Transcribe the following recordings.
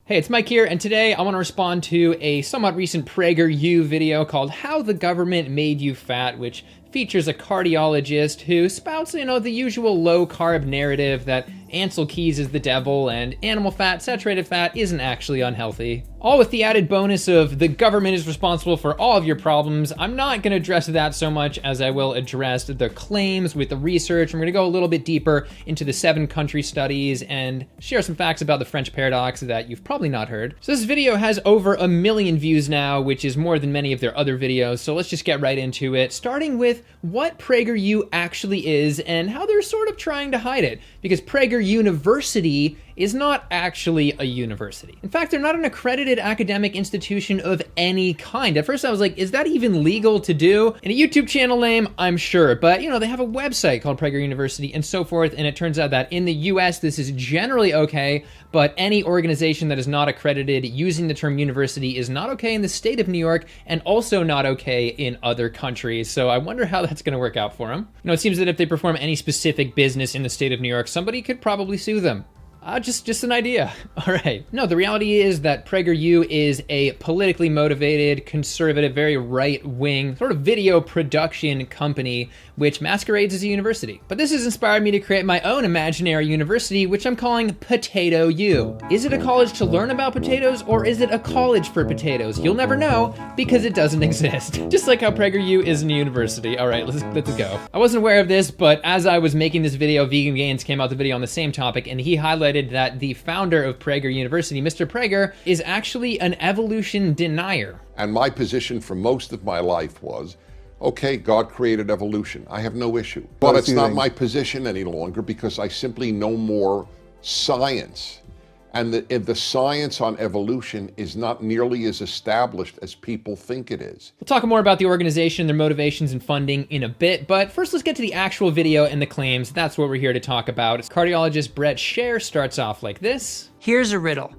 Hey, it's Mike here, and today I want to respond to a somewhat recent PragerU video called How the Government Made You Fat, which features a cardiologist who spouts, the usual low-carb narrative that Ancel Keys is the devil and animal fat, saturated fat, isn't actually unhealthy. All with the added bonus of the government is responsible for all of your problems. I'm not going to address that so much as I will address the claims with the research. I'm going to go a little bit deeper into the 7-country studies and share some facts about the French paradox that you've probably not heard. So this video has over 1 million views now, which is more than many of their other videos. So let's just get right into it, starting with what PragerU actually is and how they're sort of trying to hide it, because Prager University is not actually a university. In fact, they're not an accredited academic institution of any kind. At first I was like, is that even legal to do? In a YouTube channel name, I'm sure, but they have a website called Prager University and so forth, and it turns out that in the US this is generally okay, but any organization that is not accredited using the term university is not okay in the state of New York and also not okay in other countries. So I wonder how that's gonna work out for them. It seems that if they perform any specific business in the state of New York, somebody could probably sue them. Just an idea. All right. No, the reality is that PragerU is a politically motivated, conservative, very right-wing sort of video production company which masquerades as a university. But this has inspired me to create my own imaginary university, which I'm calling potatoU. Is it a college to learn about potatoes, or is it a college for potatoes? You'll never know because it doesn't exist. Just like how PragerU isn't a university. All right, let's go. I wasn't aware of this, but as I was making this video, Vegan Gains came out the video on the same topic, and he highlighted that the founder of Prager University, Mr. Prager, is actually an evolution denier. And my position for most of my life was, okay, God created evolution. I have no issue. But it's not my position any longer because I simply know more science. And the science on evolution is not nearly as established as people think it is. We'll talk more about the organization, their motivations and funding in a bit, but first let's get to the actual video and the claims. That's what we're here to talk about. Cardiologist Brett Scher starts off like this. Here's a riddle.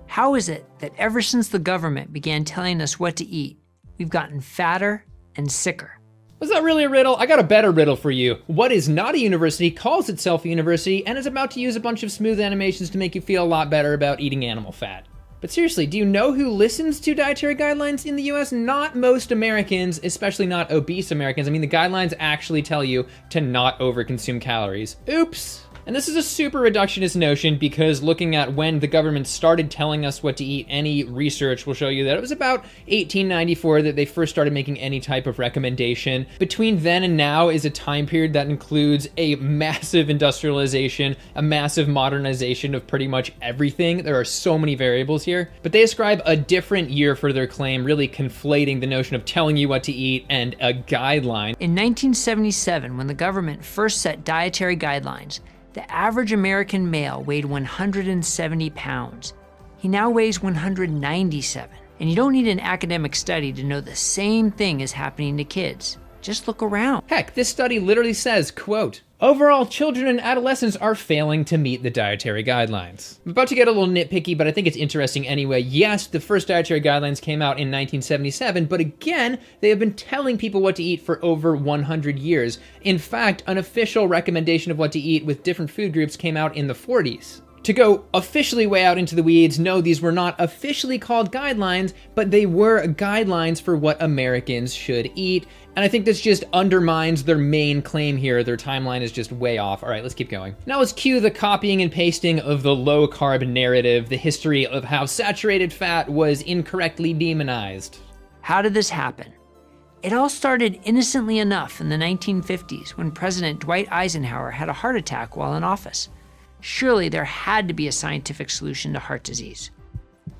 How is it that ever since the government began telling us what to eat, we've gotten fatter and sicker? Was that really a riddle? I got a better riddle for you. What is not a university, calls itself a university, and is about to use a bunch of smooth animations to make you feel a lot better about eating animal fat. But seriously, do you know who listens to dietary guidelines in the US? Not most Americans, especially not obese Americans. I mean, the guidelines actually tell you to not overconsume calories. Oops. And this is a super reductionist notion because looking at when the government started telling us what to eat, any research will show you that it was about 1894 that they first started making any type of recommendation. Between then and now is a time period that includes a massive industrialization, a massive modernization of pretty much everything. There are so many variables here, but they ascribe a different year for their claim, really conflating the notion of telling you what to eat and a guideline. In 1977, when the government first set dietary guidelines, the average American male weighed 170 pounds. He now weighs 197. And you don't need an academic study to know the same thing is happening to kids. Just look around. Heck, this study literally says, quote, overall, children and adolescents are failing to meet the dietary guidelines. I'm about to get a little nitpicky, but I think it's interesting anyway. Yes, the first dietary guidelines came out in 1977, but again, they have been telling people what to eat for over 100 years. In fact, an official recommendation of what to eat with different food groups came out in the 40s. To go officially way out into the weeds, no, these were not officially called guidelines, but they were guidelines for what Americans should eat. And I think this just undermines their main claim here. Their timeline is just way off. All right, let's keep going. Now let's cue the copying and pasting of the low carb narrative, the history of how saturated fat was incorrectly demonized. How did this happen? It all started innocently enough in the 1950s when President Dwight Eisenhower had a heart attack while in office. Surely there had to be a scientific solution to heart disease.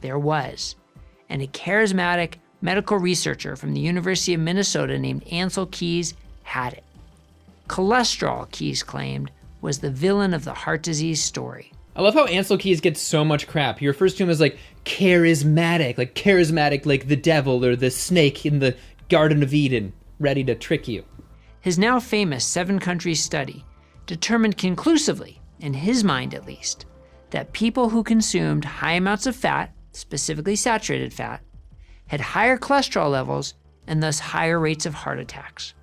There was, and a charismatic medical researcher from the University of Minnesota named Ancel Keys had it. Cholesterol, Keys claimed, was the villain of the heart disease story. I love how Ancel Keys gets so much crap. He refers to him as like charismatic like the devil or the snake in the Garden of Eden, ready to trick you. His now famous 7-country study determined conclusively, in his mind at least, that people who consumed high amounts of fat, specifically saturated fat, had higher cholesterol levels and thus higher rates of heart attacks.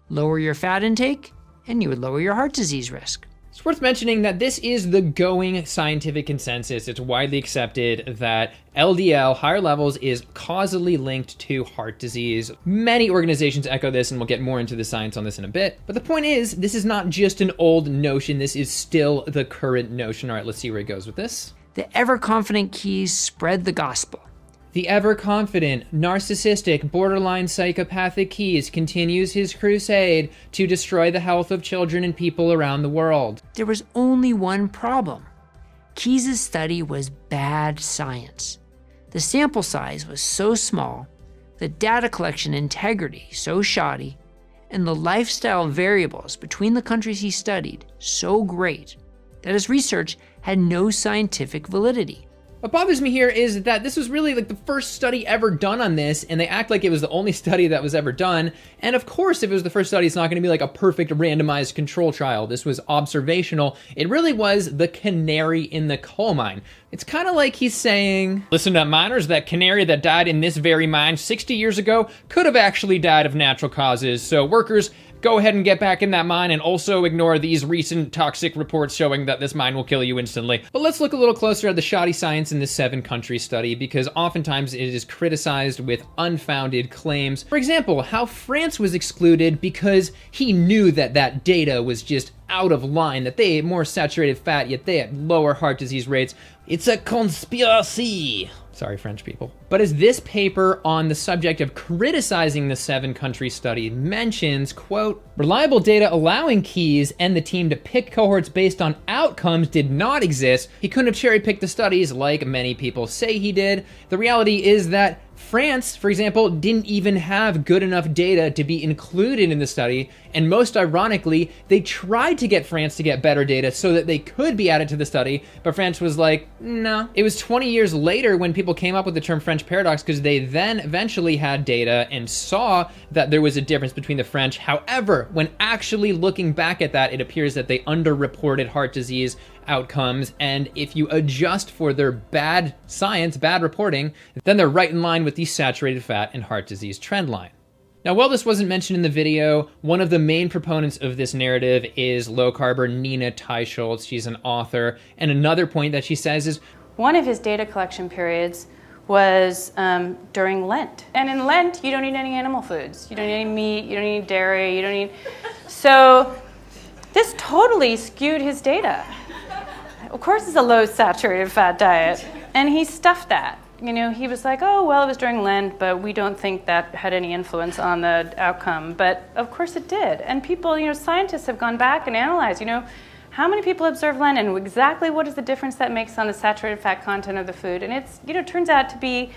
Lower your fat intake, and you would lower your heart disease risk. It's worth mentioning that this is the going scientific consensus. It's widely accepted that LDL, higher levels, is causally linked to heart disease. Many organizations echo this, and we'll get more into the science on this in a bit. But the point is, this is not just an old notion. This is still the current notion. All right, let's see where it goes with this. The ever-confident Keys spread the gospel. The ever-confident, narcissistic, borderline psychopathic Keys continues his crusade to destroy the health of children and people around the world. There was only one problem. Keys' study was bad science. The sample size was so small, the data collection integrity so shoddy, and the lifestyle variables between the countries he studied so great that his research had no scientific validity. What bothers me here is that this was really like the first study ever done on this, and they act like it was the only study that was ever done. And of course, if it was the first study, it's not going to be like a perfect randomized control trial. This was observational. It really was the canary in the coal mine. It's kind of like he's saying, listen up, miners, that canary that died in this very mine 60 years ago could have actually died of natural causes. So workers, go ahead and get back in that mine, and also ignore these recent toxic reports showing that this mine will kill you instantly. But let's look a little closer at the shoddy science in this 7-country study, because oftentimes it is criticized with unfounded claims. For example, how France was excluded because he knew that that data was just out of line, that they ate more saturated fat, yet they had lower heart disease rates. It's a conspiracy. Sorry, French people. But as this paper on the subject of criticizing the 7-country study mentions, quote, reliable data allowing Keys and the team to pick cohorts based on outcomes did not exist. He couldn't have cherry-picked the studies like many people say he did. The reality is that France, for example, didn't even have good enough data to be included in the study, and most ironically, they tried to get France to get better data so that they could be added to the study, but France was like, no. It was 20 years later when people came up with the term French paradox, because they then eventually had data and saw that there was a difference between the French. However, when actually looking back at that, it appears that they underreported heart disease outcomes, and if you adjust for their bad science, bad reporting, then they're right in line with the saturated fat and heart disease trend line. Now, while this wasn't mentioned in the video, one of the main proponents of this narrative is low-carber Nina Teicholz. She's an author, and another point that she says is, one of his data collection periods was during Lent. And in Lent, you don't eat any animal foods. You don't eat any meat, you don't eat dairy, you don't eat... So this totally skewed his data. Of course it's a low saturated fat diet, and he stuffed that. You know, he was like, oh, well, it was during Lent, but we don't think that had any influence on the outcome. But of course it did. And people, you know, scientists have gone back and analyzed, you know, how many people observe Lent and exactly what is the difference that makes on the saturated fat content of the food. And it's, you know, turns out to be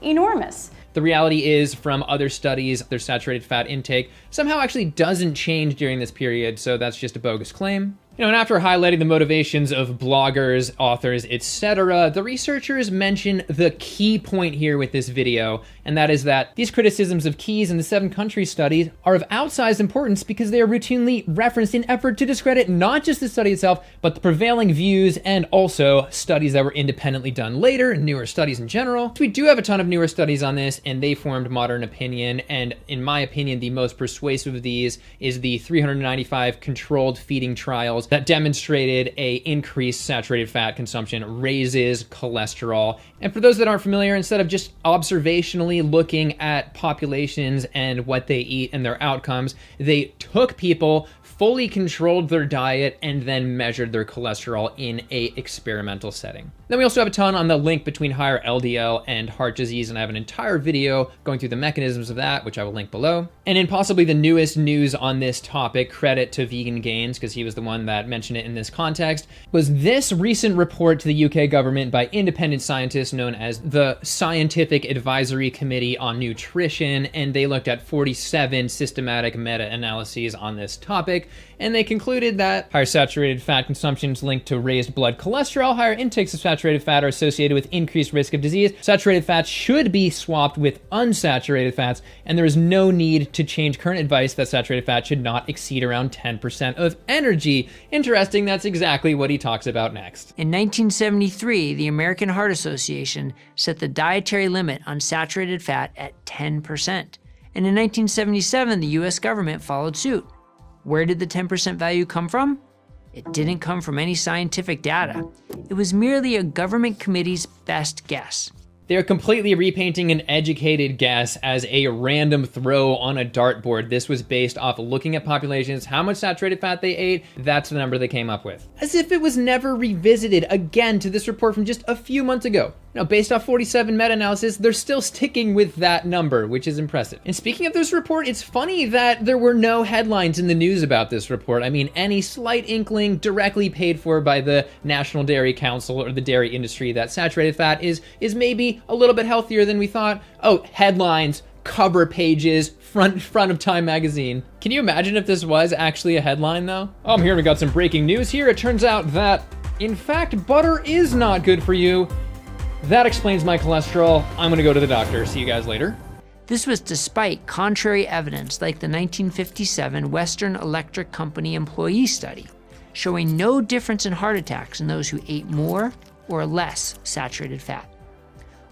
enormous. The reality is, from other studies, their saturated fat intake somehow actually doesn't change during this period, so that's just a bogus claim. You know, and after highlighting the motivations of bloggers, authors, etc., the researchers mention the key point here with this video, and that is that these criticisms of Keys in the 7-country study are of outsized importance because they are routinely referenced in effort to discredit not just the study itself, but the prevailing views and also studies that were independently done later, and newer studies in general. We do have a ton of newer studies on this, and they formed modern opinion, and in my opinion, the most persuasive of these is the 395 controlled feeding trials that demonstrated a increased saturated fat consumption raises cholesterol. And for those that aren't familiar, instead of just observationally looking at populations and what they eat and their outcomes, they took people, fully controlled their diet, and then measured their cholesterol in a experimental setting. Then we also have a ton on the link between higher LDL and heart disease, and I have an entire video going through the mechanisms of that, which I will link below. And in possibly the newest news on this topic, credit to Vegan Gains, because he was the one that mentioned it in this context, was this recent report to the UK government by independent scientists known as the Scientific Advisory Committee on Nutrition, and they looked at 47 systematic meta-analyses on this topic, and they concluded that higher saturated fat consumption is linked to raised blood cholesterol, higher intakes of saturated fat are associated with increased risk of disease, saturated fats should be swapped with unsaturated fats, and there is no need to change current advice that saturated fat should not exceed around 10% of energy. Interesting, that's exactly what he talks about next. In 1973, the American Heart Association set the dietary limit on saturated fat at 10%. And in 1977, the US government followed suit. Where did the 10% value come from? It didn't come from any scientific data. It was merely a government committee's best guess. They're completely repainting an educated guess as a random throw on a dartboard. This was based off looking at populations, how much saturated fat they ate. That's the number they came up with. As if it was never revisited again to this report from just a few months ago. Now, based off 47 meta-analyses, they're still sticking with that number, which is impressive. And speaking of this report, it's funny that there were no headlines in the news about this report. I mean, any slight inkling directly paid for by the National Dairy Council or the dairy industry that saturated fat is maybe a little bit healthier than we thought. Oh, headlines, cover pages, front of Time magazine. Can you imagine if this was actually a headline though? Oh, I'm here, we got some breaking news here. It turns out that, in fact, butter is not good for you. That explains my cholesterol. I'm gonna go to the doctor. See you guys later. This was despite contrary evidence like the 1957 Western Electric Company employee study, showing no difference in heart attacks in those who ate more or less saturated fat.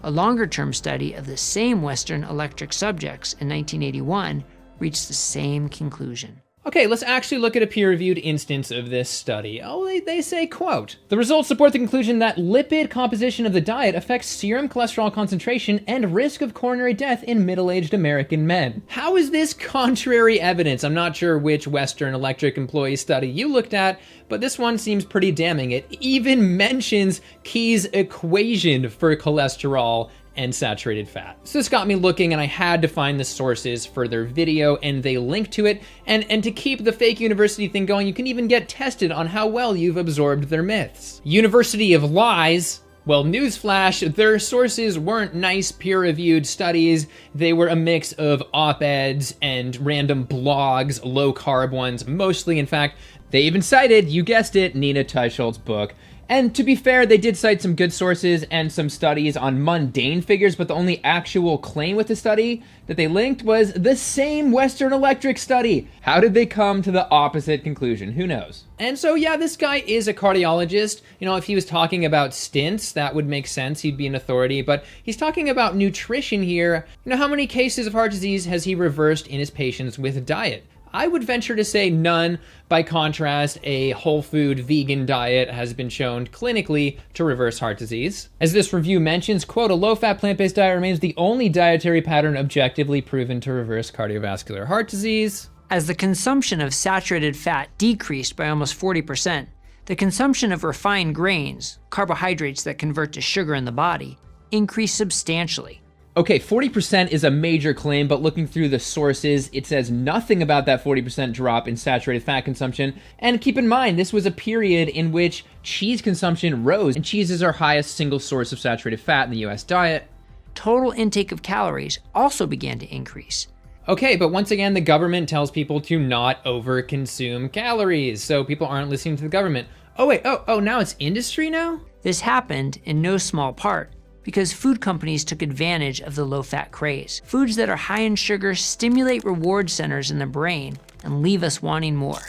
A longer-term study of the same Western Electric subjects in 1981 reached the same conclusion. Okay, let's actually look at a peer-reviewed instance of this study. Oh, they say, quote, "The results support the conclusion that lipid composition of the diet affects serum cholesterol concentration and risk of coronary death in middle-aged American men." How is this contrary evidence? I'm not sure which Western Electric employee study you looked at, but this one seems pretty damning. It even mentions Keys' equation for cholesterol and saturated fat. So this got me looking, and I had to find the sources for their video, and they link to it. And to keep the fake university thing going, you can even get tested on how well you've absorbed their myths. University of Lies. Well, newsflash, their sources weren't nice peer-reviewed studies. They were a mix of op-eds and random blogs, low-carb ones, mostly. In fact, they even cited, you guessed it, Nina Teicholz's book. And to be fair, they did cite some good sources and some studies on mundane figures, but the only actual claim with the study that they linked was the same Western Electric study. How did they come to the opposite conclusion? Who knows? And so, yeah, this guy is a cardiologist. You know, if he was talking about stints, that would make sense. He'd be an authority, but he's talking about nutrition here. You know, how many cases of heart disease has he reversed in his patients with diet? I would venture to say none. By contrast, a whole food vegan diet has been shown clinically to reverse heart disease. As this review mentions, quote, "A low-fat plant-based diet remains the only dietary pattern objectively proven to reverse cardiovascular heart disease." As the consumption of saturated fat decreased by almost 40%, the consumption of refined grains, carbohydrates that convert to sugar in the body, increased substantially. Okay, 40% is a major claim, but looking through the sources, it says nothing about that 40% drop in saturated fat consumption. And keep in mind, this was a period in which cheese consumption rose, and cheese is our highest single source of saturated fat in the US diet. Total intake of calories also began to increase. Okay, but once again, the government tells people to not overconsume calories, so people aren't listening to the government. Oh wait, now it's industry now? This happened in no small part because food companies took advantage of the low-fat craze. Foods that are high in sugar stimulate reward centers in the brain and leave us wanting more.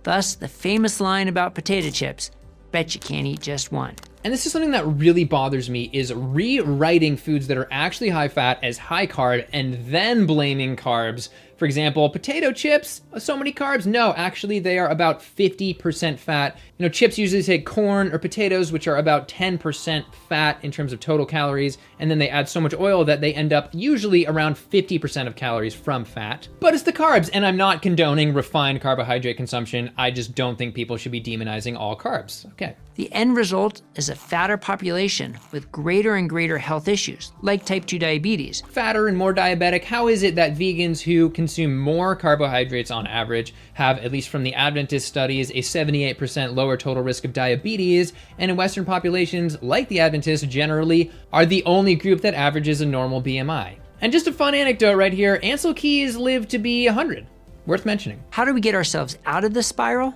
Thus, the famous line about potato chips, "Bet you can't eat just one." And this is something that really bothers me, is rewriting foods that are actually high fat as high carb and then blaming carbs. For example, potato chips, so many carbs? No, actually they are about 50% fat. You know, chips usually say corn or potatoes, which are about 10% fat in terms of total calories, and then they add so much oil that they end up usually around 50% of calories from fat. But it's the carbs, and I'm not condoning refined carbohydrate consumption. I just don't think people should be demonizing all carbs. Okay. The end result is a fatter population with greater and greater health issues, like type 2 diabetes. Fatter and more diabetic. How is it that vegans who consume more carbohydrates on average have, at least from the Adventist studies, a 78% lower total risk of diabetes, and in Western populations, like the Adventists generally, are the only group that averages a normal BMI? And just a fun anecdote right here, Ancel Keys lived to be 100. Worth mentioning. How do we get ourselves out of this spiral?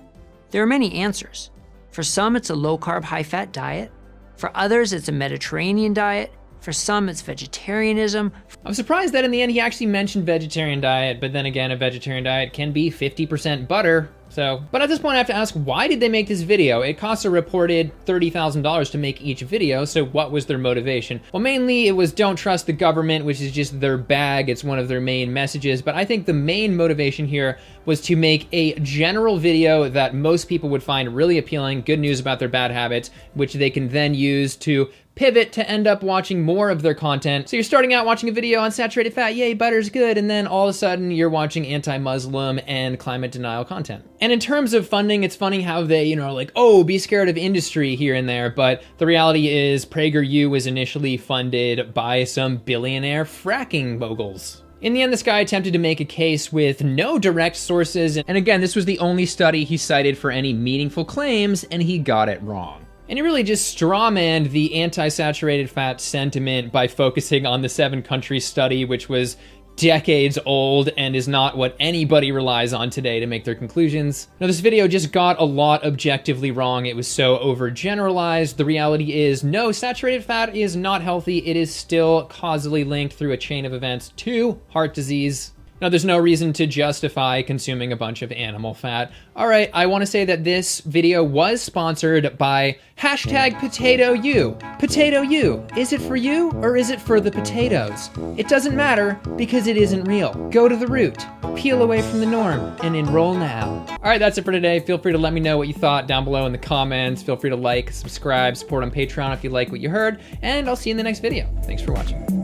There are many answers. For some, it's a low-carb, high-fat diet. For others, it's a Mediterranean diet. For some, it's vegetarianism. I'm surprised that in the end he actually mentioned vegetarian diet, but then again, a vegetarian diet can be 50% butter. So, but at this point I have to ask, why did they make this video? It costs a reported $30,000 to make each video, so what was their motivation? Well, mainly it was don't trust the government, which is just their bag. It's one of their main messages, but I think the main motivation here was to make a general video that most people would find really appealing, good news about their bad habits, which they can then use to pivot to end up watching more of their content. So you're starting out watching a video on saturated fat, yay, butter's good, and then all of a sudden you're watching anti-Muslim and climate denial content. And in terms of funding, it's funny how they, you know, like, oh, be scared of industry here and there, but the reality is PragerU was initially funded by some billionaire fracking moguls. In the end, this guy attempted to make a case with no direct sources, and again, this was the only study he cited for any meaningful claims, and he got it wrong. And he really just strawmanned the anti-saturated fat sentiment by focusing on the 7-country study, which was decades old and is not what anybody relies on today to make their conclusions. Now, this video just got a lot objectively wrong. It was so overgeneralized. The reality is, no, saturated fat is not healthy. It is still causally linked through a chain of events to heart disease. Now, there's no reason to justify consuming a bunch of animal fat. All right, I want to say that this video was sponsored by #potatoU. PotatoU, is it for you or is it for the potatoes? It doesn't matter because it isn't real. Go to the root, peel away from the norm, and enroll now. All right, that's it for today. Feel free to let me know what you thought down below in the comments. Feel free to like, subscribe, support on Patreon if you like what you heard, and I'll see you in the next video. Thanks for watching.